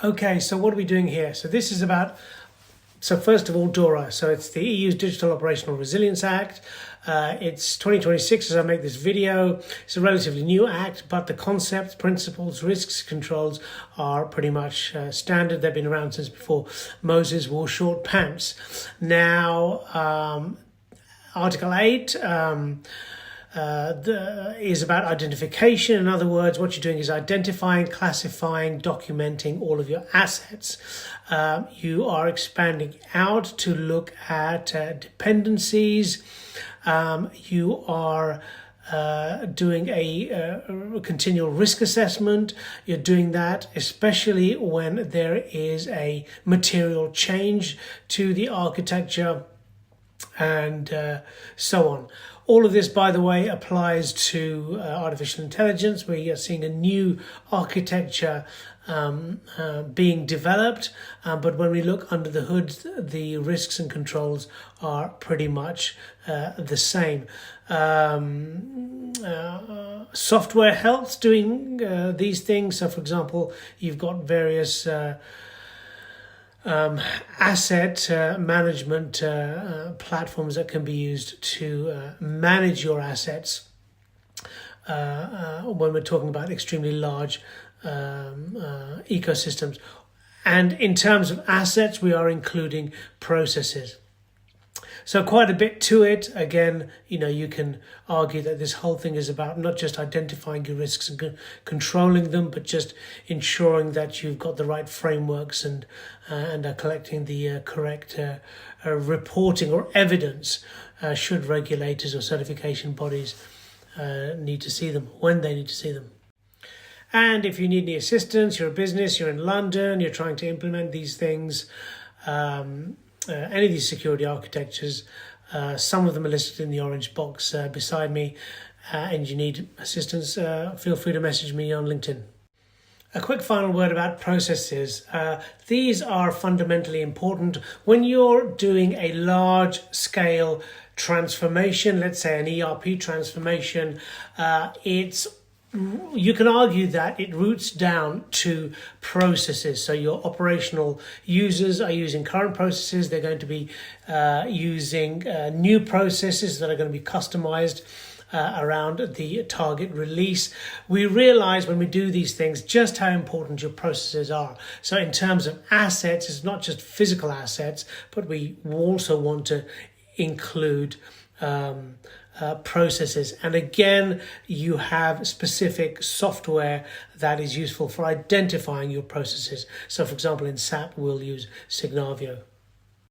Okay, so what are we doing here? So this is about, so first of all, DORA. So it's the EU's Digital Operational Resilience Act. It's 2026 as I make this video. It's a relatively new act, but the concepts, principles, risks, controls are pretty much standard. They've been around since before Moses wore short pants. Now, Article 8 is about identification. In other words, what you're doing is identifying, classifying, documenting all of your assets. You are expanding out to look at dependencies. You are doing a continual risk assessment. You're doing that especially when there is a material change to the architecture and so on. All of this, by the way, applies to artificial intelligence. We are seeing a new architecture being developed, but when we look under the hood, the risks and controls are pretty much the same. Software helps doing these things. So, for example, you've got various asset management platforms that can be used to manage your assets when we're talking about extremely large ecosystems. And in terms of assets, we are including processes. So quite a bit to it. Again, you can argue that this whole thing is about not just identifying your risks and controlling them, but just ensuring that you've got the right frameworks and are collecting the correct reporting or evidence should regulators or certification bodies need to see them, when they need to see them. And if you need any assistance, you're a business, you're in London, you're trying to implement these things, any of these security architectures, some of them are listed in the orange box beside me, and you need assistance, feel free to message me on LinkedIn. A quick final word about processes. These are fundamentally important. When you're doing a large scale transformation, let's say an ERP transformation, you can argue that it roots down to processes. So your operational users are using current processes. They're going to be using new processes that are going to be customized around the target release. We realize when we do these things just how important your processes are. So in terms of assets, it's not just physical assets, but we also want to include processes. And again, you have specific software that is useful for identifying your processes. So for example, in SAP, we'll use Signavio.